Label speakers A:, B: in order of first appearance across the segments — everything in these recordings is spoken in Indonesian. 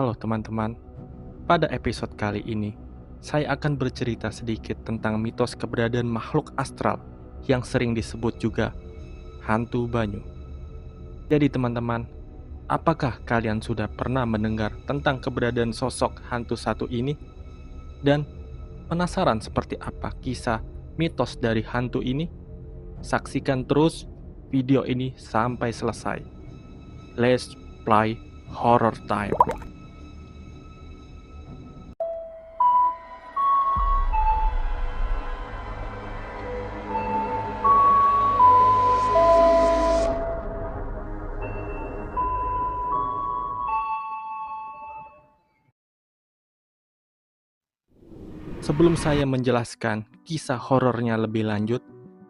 A: Halo teman-teman, pada episode kali ini saya akan bercerita sedikit tentang mitos keberadaan makhluk astral yang sering disebut juga hantu banyu. Jadi teman-teman, apakah kalian sudah pernah mendengar tentang keberadaan sosok hantu satu ini? Dan penasaran seperti apa kisah mitos dari hantu ini? Saksikan terus video ini sampai selesai. Let's play horror time. Sebelum saya menjelaskan kisah horornya lebih lanjut,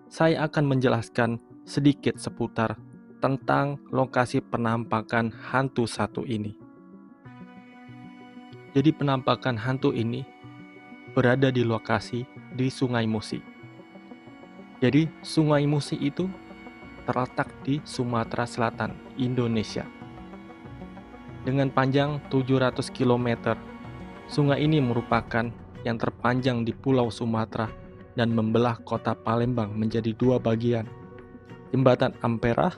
A: saya akan menjelaskan sedikit seputar tentang lokasi penampakan hantu satu ini. Jadi penampakan hantu ini berada di lokasi di Sungai Musi. Jadi Sungai Musi itu terletak di Sumatera Selatan, Indonesia. Dengan panjang 700 km, sungai ini merupakan yang terpanjang di Pulau Sumatera dan membelah kota Palembang menjadi dua bagian. Jembatan Ampera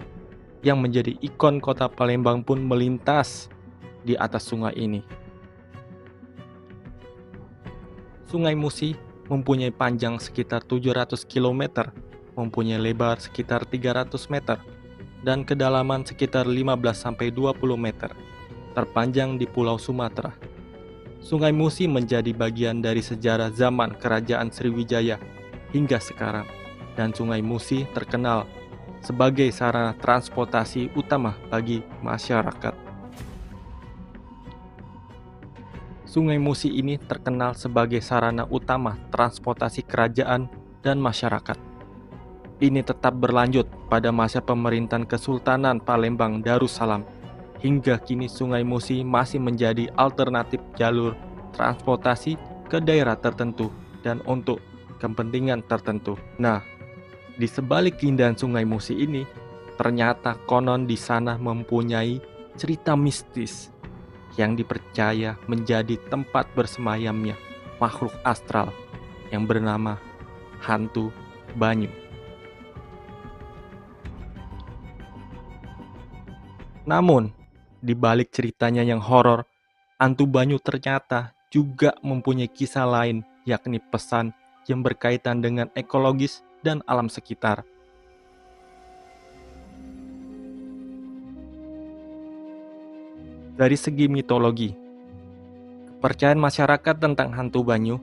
A: yang menjadi ikon kota Palembang pun melintas di atas sungai ini. Sungai Musi mempunyai panjang sekitar 700 km, mempunyai lebar sekitar 300 meter, dan kedalaman sekitar 15-20 meter, terpanjang di Pulau Sumatera. Sungai Musi menjadi bagian dari sejarah zaman Kerajaan Sriwijaya hingga sekarang, dan Sungai Musi terkenal sebagai sarana transportasi utama bagi masyarakat. Sungai Musi ini terkenal sebagai sarana utama transportasi kerajaan dan masyarakat. Ini tetap berlanjut pada masa pemerintahan Kesultanan Palembang Darussalam. Hingga kini Sungai Musi masih menjadi alternatif jalur transportasi ke daerah tertentu dan untuk kepentingan tertentu. Nah, di sebalik keindahan Sungai Musi ini, ternyata konon di sana mempunyai cerita mistis yang dipercaya menjadi tempat bersemayamnya makhluk astral yang bernama hantu banyu. Namun, di balik ceritanya yang horor, hantu banyu ternyata juga mempunyai kisah lain, yakni pesan yang berkaitan dengan ekologis dan alam sekitar. Dari segi mitologi, kepercayaan masyarakat tentang hantu banyu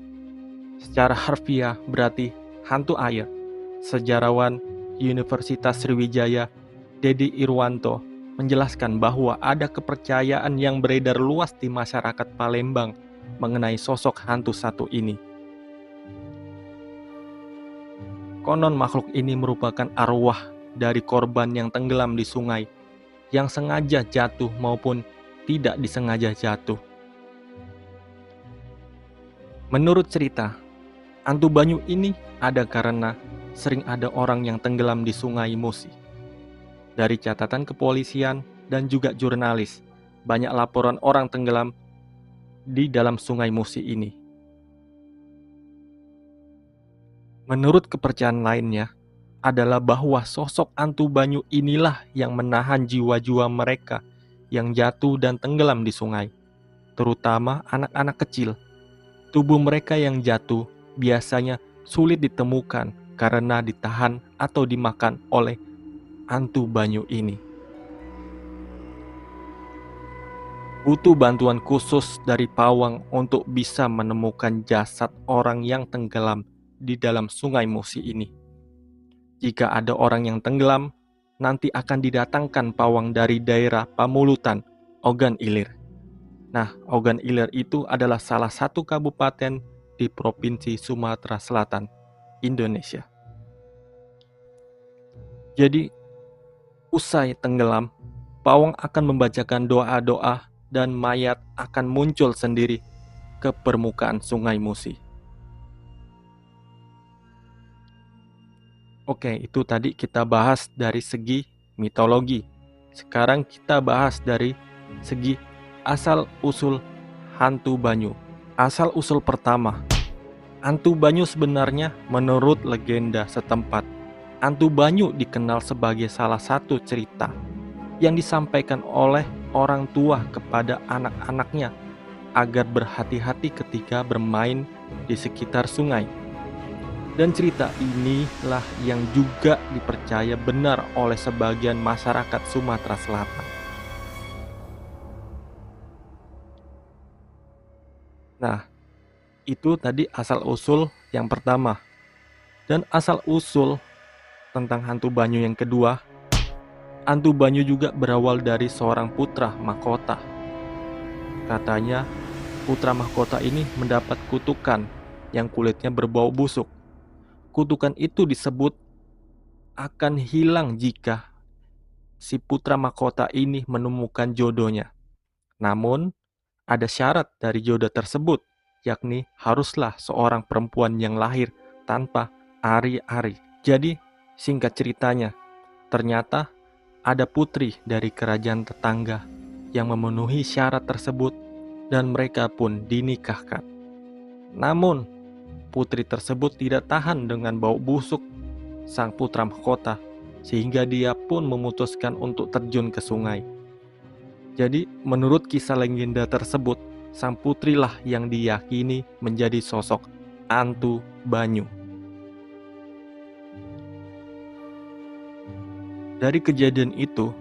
A: secara harfiah berarti hantu air. Sejarawan Universitas Sriwijaya Dedi Irwanto menjelaskan bahwa ada kepercayaan yang beredar luas di masyarakat Palembang mengenai sosok hantu satu ini. Konon makhluk ini merupakan arwah dari korban yang tenggelam di sungai, yang sengaja jatuh maupun tidak disengaja jatuh. Menurut cerita, hantu banyu ini ada karena sering ada orang yang tenggelam di Sungai Musi. Dari catatan kepolisian dan juga jurnalis, banyak laporan orang tenggelam di dalam Sungai Musi ini. Menurut kepercayaan lainnya, adalah bahwa sosok hantu banyu inilah yang menahan jiwa-jiwa mereka yang jatuh dan tenggelam di sungai, terutama anak-anak kecil. Tubuh mereka yang jatuh biasanya sulit ditemukan karena ditahan atau dimakan oleh hantu banyu ini. Butuh bantuan khusus dari pawang untuk bisa menemukan jasad orang yang tenggelam di dalam Sungai Musi ini. Jika ada orang yang tenggelam, nanti akan didatangkan pawang dari daerah Pamulutan, Ogan Ilir. Nah, Ogan Ilir itu adalah salah satu kabupaten di Provinsi Sumatera Selatan, Indonesia. Jadi, usai tenggelam, pawang akan membacakan doa-doa dan mayat akan muncul sendiri ke permukaan Sungai Musi. Oke, itu tadi kita bahas dari segi mitologi. Sekarang kita bahas dari segi Asal-usul hantu Banyu. Asal-usul pertama, hantu Banyu sebenarnya menurut legenda setempat, hantu Banyu dikenal sebagai salah satu cerita yang disampaikan oleh orang tua kepada anak-anaknya agar berhati-hati ketika bermain di sekitar sungai. Dan cerita inilah yang juga dipercaya benar oleh sebagian masyarakat Sumatera Selatan. Nah, itu tadi asal-usul yang pertama. Dan asal-usul tentang hantu Banyu yang kedua, hantu Banyu juga berawal dari seorang putra mahkota. Katanya, putra mahkota ini mendapat kutukan yang kulitnya berbau busuk. Kutukan itu disebut akan hilang jika si putra mahkota ini menemukan jodohnya. Namun, ada syarat dari jodoh tersebut, yakni haruslah seorang perempuan yang lahir tanpa ari-ari. Jadi, singkat ceritanya, ternyata ada putri dari kerajaan tetangga yang memenuhi syarat tersebut dan mereka pun dinikahkan. Namun, putri tersebut tidak tahan dengan bau busuk sang putra mahkota, sehingga dia pun memutuskan untuk terjun ke sungai. Jadi, menurut kisah legenda tersebut, sang putrilah yang diyakini menjadi sosok hantu Banyu. Dari kejadian itu,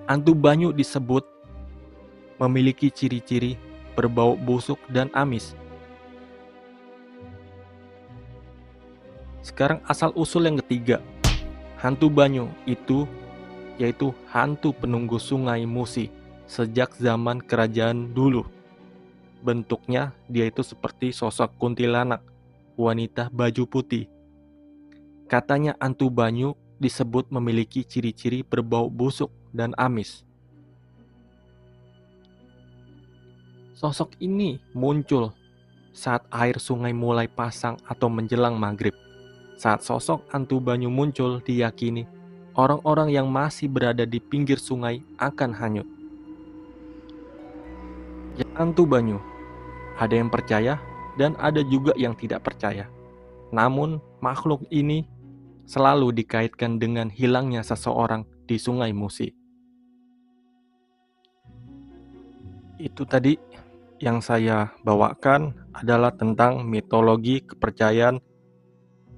A: hantu Banyu disebut memiliki ciri-ciri berbau busuk dan amis. Sekarang asal-usul yang ketiga, hantu Banyu itu yaitu hantu penunggu sungai Musi sejak zaman kerajaan dulu. Bentuknya dia itu seperti sosok kuntilanak, wanita baju putih. Katanya hantu Banyu disebut memiliki ciri-ciri berbau busuk dan amis. Sosok ini muncul saat air sungai mulai pasang atau menjelang maghrib. Saat sosok hantu Banyu muncul, diyakini orang-orang yang masih berada di pinggir sungai akan hanyut. Hantu Banyu, ada yang percaya dan ada juga yang tidak percaya. Namun, makhluk ini selalu dikaitkan dengan hilangnya seseorang di Sungai Musi. Itu tadi yang saya bawakan adalah tentang mitologi kepercayaan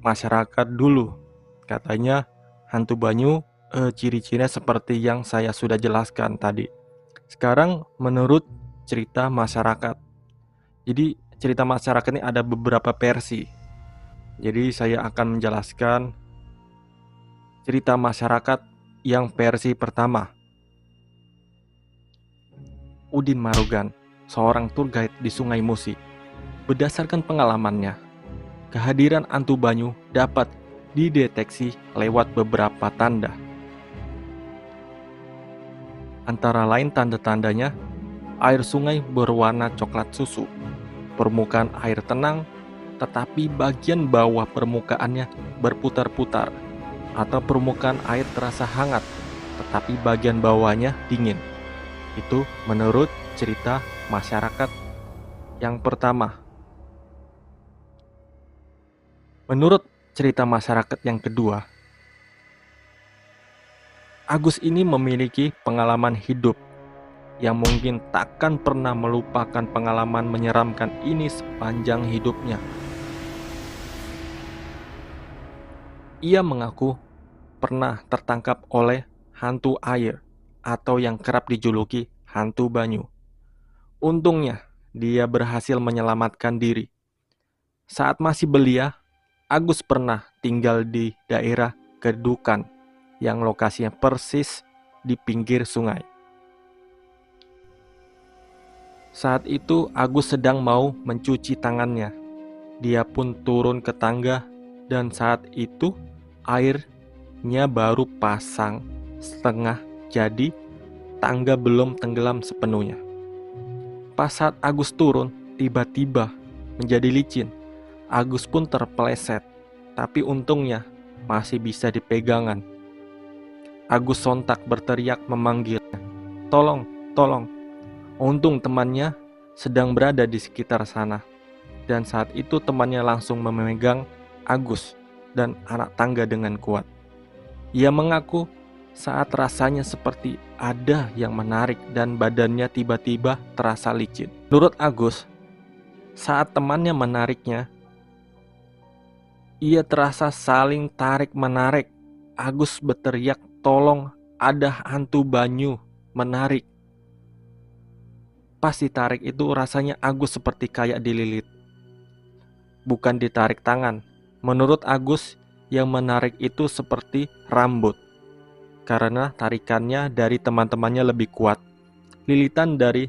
A: masyarakat dulu. Katanya hantu Banyu ciri-cirinya seperti yang saya sudah jelaskan tadi. Sekarang menurut cerita masyarakat. Jadi cerita masyarakat ini ada beberapa versi. Jadi saya akan menjelaskan cerita masyarakat yang versi pertama. Udin Marugan, seorang tour guide di Sungai Musi. Berdasarkan pengalamannya, kehadiran hantu Banyu dapat dideteksi lewat beberapa tanda. Antara lain tanda-tandanya, air sungai berwarna coklat susu, permukaan air tenang, tetapi bagian bawah permukaannya berputar-putar, atau permukaan air terasa hangat, tetapi bagian bawahnya dingin. Itu menurut cerita masyarakat yang pertama. Menurut cerita masyarakat yang kedua, Agus ini memiliki pengalaman hidup yang mungkin takkan pernah melupakan pengalaman menyeramkan ini sepanjang hidupnya. Ia mengaku pernah tertangkap oleh hantu air atau yang kerap dijuluki hantu Banyu. Untungnya, dia berhasil menyelamatkan diri. Saat masih belia, Agus pernah tinggal di daerah Kedukan yang lokasinya persis di pinggir sungai. Saat itu Agus sedang mau mencuci tangannya. Dia pun turun ke tangga dan saat itu airnya baru pasang setengah, jadi tangga belum tenggelam sepenuhnya. Pas saat Agus turun, tiba-tiba menjadi licin. Agus pun terpeleset, tapi untungnya masih bisa dipegangan. Agus sontak berteriak memanggilnya, "Tolong, tolong." Untung temannya sedang berada di sekitar sana, dan saat itu temannya langsung memegang Agus dan anak tangga dengan kuat. Ia mengaku saat rasanya seperti ada yang menarik dan badannya tiba-tiba terasa licin. Menurut Agus, saat temannya menariknya, ia terasa saling tarik-menarik. Agus berteriak, "Tolong, ada hantu banyu menarik." Pas ditarik itu rasanya Agus seperti kayak dililit, bukan ditarik tangan. Menurut Agus, yang menarik itu seperti rambut, karena tarikannya dari teman-temannya lebih kuat. Lilitan dari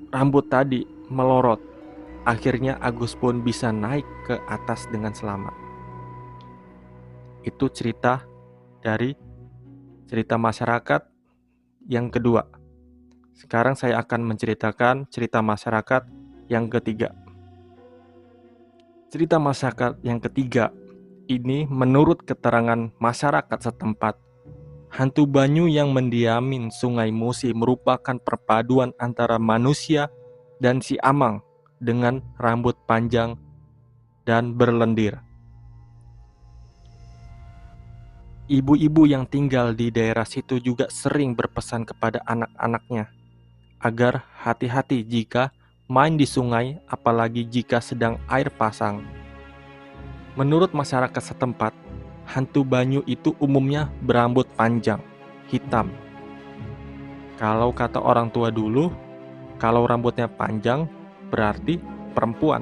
A: rambut tadi melorot. Akhirnya Agus pun bisa naik ke atas dengan selamat. Itu cerita dari cerita masyarakat yang kedua. Sekarang saya akan menceritakan cerita masyarakat yang ketiga. Cerita masyarakat yang ketiga ini menurut keterangan masyarakat setempat, hantu banyu yang mendiamin Sungai Musi merupakan perpaduan antara manusia dan si Amang dengan rambut panjang dan berlendir. Ibu-ibu yang tinggal di daerah situ juga sering berpesan kepada anak-anaknya agar hati-hati jika main di sungai, apalagi jika sedang air pasang. Menurut masyarakat setempat, hantu banyu itu umumnya berambut panjang, hitam. Kalau kata orang tua dulu, kalau rambutnya panjang berarti perempuan.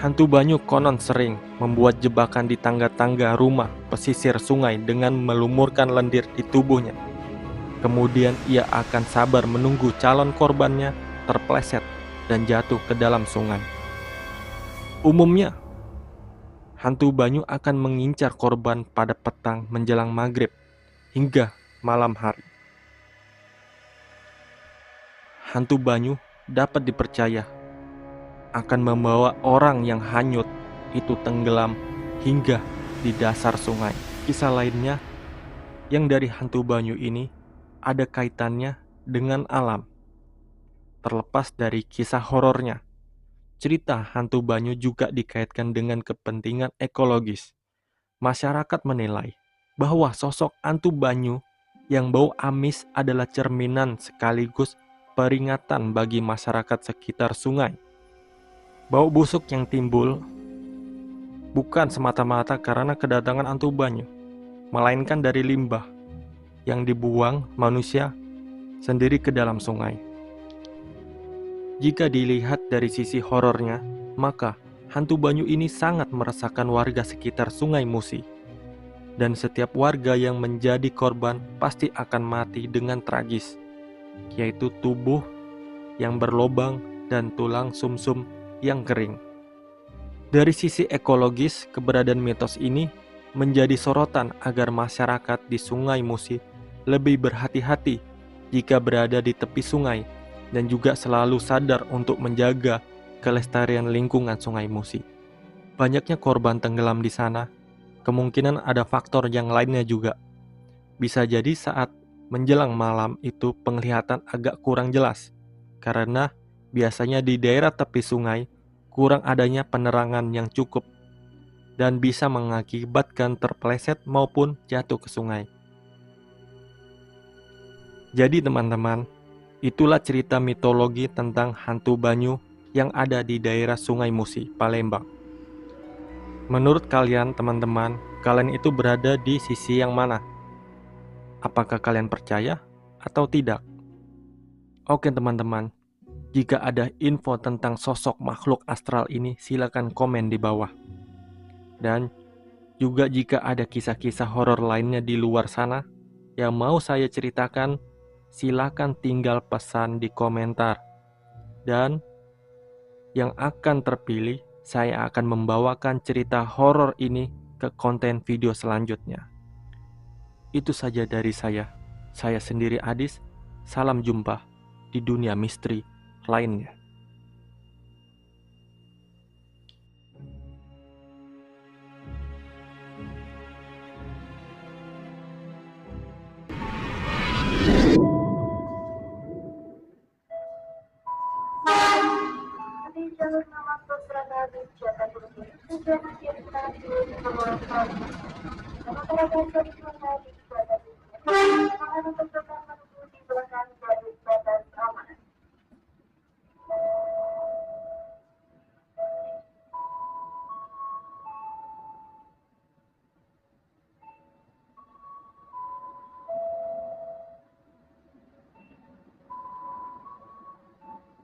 A: Hantu banyu konon sering membuat jebakan di tangga-tangga rumah pesisir sungai dengan melumurkan lendir di tubuhnya. Kemudian ia akan sabar menunggu calon korbannya terpleset dan jatuh ke dalam sungai. Umumnya, hantu banyu akan mengincar korban pada petang menjelang maghrib hingga malam hari. Hantu banyu dapat dipercaya akan membawa orang yang hanyut itu tenggelam hingga di dasar sungai. Kisah lainnya yang dari hantu banyu ini ada kaitannya dengan alam. Terlepas dari kisah horornya, cerita hantu banyu juga dikaitkan dengan kepentingan ekologis. Masyarakat menilai bahwa sosok hantu banyu yang bau amis adalah cerminan sekaligus peringatan bagi masyarakat sekitar sungai. Bau busuk yang timbul bukan semata-mata karena kedatangan hantu banyu, melainkan dari limbah yang dibuang manusia sendiri ke dalam sungai. Jika dilihat dari sisi horornya, maka hantu banyu ini sangat meresahkan warga sekitar Sungai Musi. Dan setiap warga yang menjadi korban pasti akan mati dengan tragis, yaitu tubuh yang berlobang dan tulang sumsum yang kering. Dari sisi ekologis, keberadaan mitos ini menjadi sorotan agar masyarakat di Sungai Musi lebih berhati-hati jika berada di tepi sungai dan juga selalu sadar untuk menjaga kelestarian lingkungan Sungai Musi. Banyaknya korban tenggelam di sana, kemungkinan ada faktor yang lainnya juga. Bisa jadi saat menjelang malam itu penglihatan agak kurang jelas, karena biasanya di daerah tepi sungai kurang adanya penerangan yang cukup dan bisa mengakibatkan terpeleset maupun jatuh ke sungai. Jadi teman-teman, itulah cerita mitologi tentang hantu banyu yang ada di daerah Sungai Musi, Palembang. Menurut kalian teman-teman, kalian itu berada di sisi yang mana? Apakah kalian percaya atau tidak? Oke teman-teman, jika ada info tentang sosok makhluk astral ini, silakan komen di bawah. Dan juga jika ada kisah-kisah horor lainnya di luar sana yang mau saya ceritakan, silakan tinggal pesan di komentar. Dan yang akan terpilih, saya akan membawakan cerita horor ini ke konten video selanjutnya. Itu saja dari saya. Saya sendiri Adis. Salam jumpa di dunia misteri lainnya.